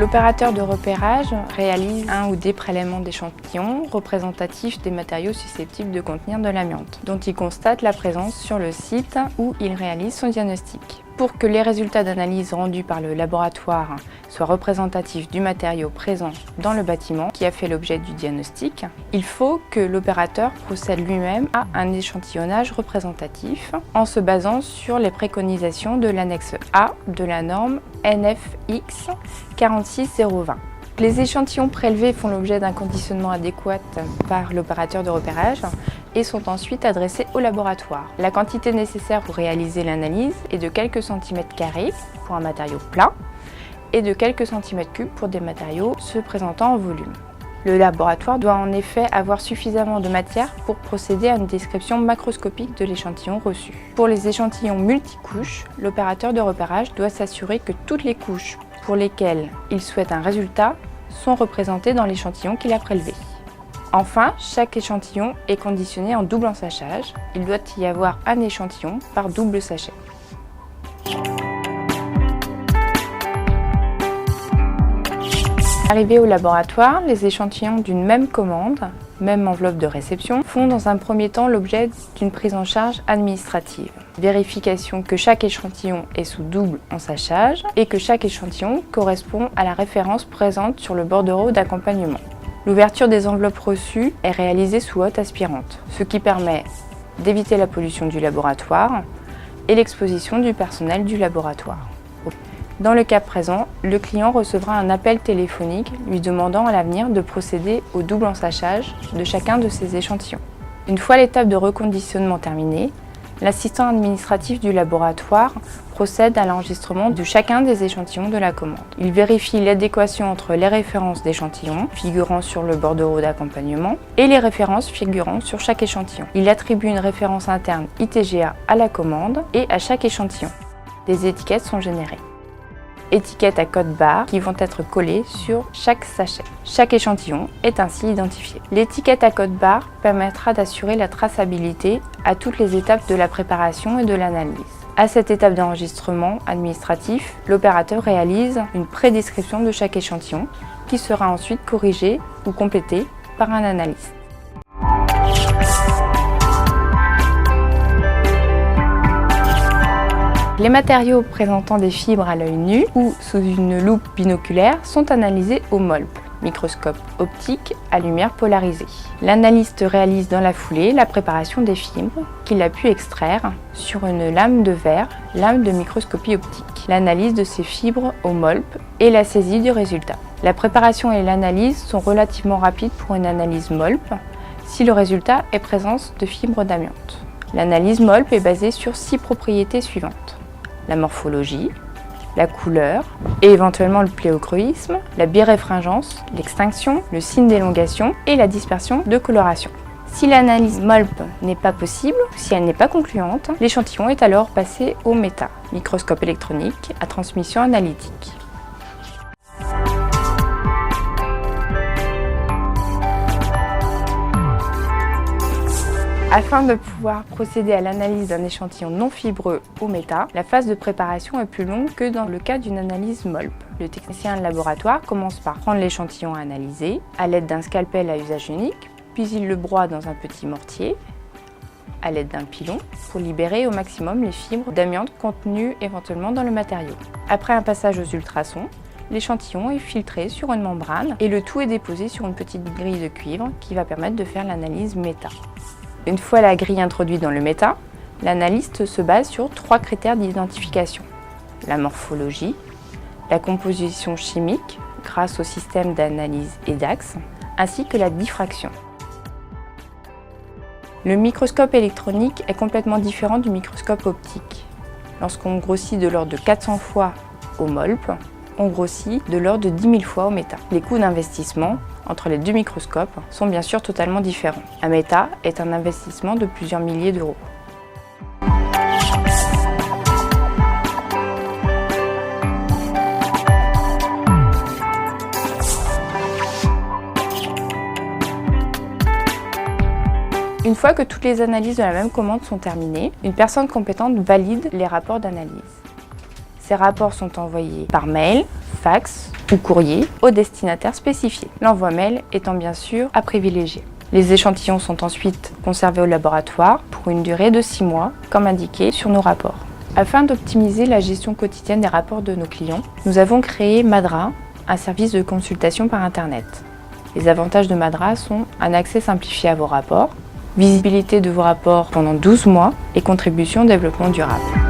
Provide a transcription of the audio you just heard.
L'opérateur de repérage réalise un ou des prélèvements d'échantillons représentatifs des matériaux susceptibles de contenir de l'amiante, dont il constate la présence sur le site où il réalise son diagnostic. Pour que les résultats d'analyse rendus par le laboratoire soient représentatifs du matériau présent dans le bâtiment qui a fait l'objet du diagnostic, il faut que l'opérateur procède lui-même à un échantillonnage représentatif en se basant sur les préconisations de l'annexe A de la norme NFX 46020. Les échantillons prélevés font l'objet d'un conditionnement adéquat par l'opérateur de repérage et sont ensuite adressés au laboratoire. La quantité nécessaire pour réaliser l'analyse est de quelques centimètres carrés pour un matériau plat et de quelques centimètres cubes pour des matériaux se présentant en volume. Le laboratoire doit en effet avoir suffisamment de matière pour procéder à une description macroscopique de l'échantillon reçu. Pour les échantillons multicouches, l'opérateur de repérage doit s'assurer que toutes les couches pour lesquelles il souhaite un résultat sont représentées dans l'échantillon qu'il a prélevé. Enfin, chaque échantillon est conditionné en double ensachage. Il doit y avoir un échantillon par double sachet. Arrivés au laboratoire, les échantillons d'une même commande, même enveloppe de réception, font dans un premier temps l'objet d'une prise en charge administrative. Vérification que chaque échantillon est sous double ensachage et que chaque échantillon correspond à la référence présente sur le bordereau d'accompagnement. L'ouverture des enveloppes reçues est réalisée sous hotte aspirante, ce qui permet d'éviter la pollution du laboratoire et l'exposition du personnel du laboratoire. Dans le cas présent, le client recevra un appel téléphonique lui demandant à l'avenir de procéder au double ensachage de chacun de ces échantillons. Une fois l'étape de reconditionnement terminée, l'assistant administratif du laboratoire procède à l'enregistrement de chacun des échantillons de la commande. Il vérifie l'adéquation entre les références d'échantillons figurant sur le bordereau d'accompagnement et les références figurant sur chaque échantillon. Il attribue une référence interne ITGA à la commande et à chaque échantillon. Des étiquettes sont générées. Étiquettes à code barre qui vont être collées sur chaque sachet. Chaque échantillon est ainsi identifié. L'étiquette à code barre permettra d'assurer la traçabilité à toutes les étapes de la préparation et de l'analyse. À cette étape d'enregistrement administratif, l'opérateur réalise une prédescription de chaque échantillon qui sera ensuite corrigée ou complétée par un analyste. Les matériaux présentant des fibres à l'œil nu ou sous une loupe binoculaire sont analysés au MOLP, microscope optique à lumière polarisée. L'analyste réalise dans la foulée la préparation des fibres qu'il a pu extraire sur une lame de verre, lame de microscopie optique. L'analyse de ces fibres au MOLP et la saisie du résultat. La préparation et l'analyse sont relativement rapides pour une analyse MOLP si le résultat est présence de fibres d'amiante. L'analyse MOLP est basée sur 6 propriétés suivantes. La morphologie, la couleur et éventuellement le pléochroïsme, la biréfringence, l'extinction, le signe d'élongation et la dispersion de coloration. Si l'analyse MOLP n'est pas possible ou si elle n'est pas concluante, l'échantillon est alors passé au META, microscope électronique à transmission analytique. Afin de pouvoir procéder à l'analyse d'un échantillon non fibreux au META, la phase de préparation est plus longue que dans le cas d'une analyse MOLP. Le technicien de laboratoire commence par prendre l'échantillon à analyser à l'aide d'un scalpel à usage unique, puis il le broie dans un petit mortier à l'aide d'un pilon pour libérer au maximum les fibres d'amiante contenues éventuellement dans le matériau. Après un passage aux ultrasons, l'échantillon est filtré sur une membrane et le tout est déposé sur une petite grille de cuivre qui va permettre de faire l'analyse META. Une fois la grille introduite dans le META, l'analyste se base sur 3 critères d'identification. La morphologie, la composition chimique grâce au système d'analyse EDAX, ainsi que la diffraction. Le microscope électronique est complètement différent du microscope optique. Lorsqu'on grossit de l'ordre de 400 fois au MOLP, on grossit de l'ordre de 10 000 fois au META. Les coûts d'investissement entre les deux microscopes sont bien sûr totalement différents. Un META est un investissement de plusieurs milliers d'euros. Une fois que toutes les analyses de la même commande sont terminées, une personne compétente valide les rapports d'analyse. Ces rapports sont envoyés par mail, fax ou courrier au destinataire spécifié. L'envoi mail étant bien sûr à privilégier. Les échantillons sont ensuite conservés au laboratoire pour une durée de 6 mois, comme indiqué sur nos rapports. Afin d'optimiser la gestion quotidienne des rapports de nos clients, nous avons créé Madra, un service de consultation par Internet. Les avantages de Madra sont un accès simplifié à vos rapports, visibilité de vos rapports pendant 12 mois et contribution au développement durable.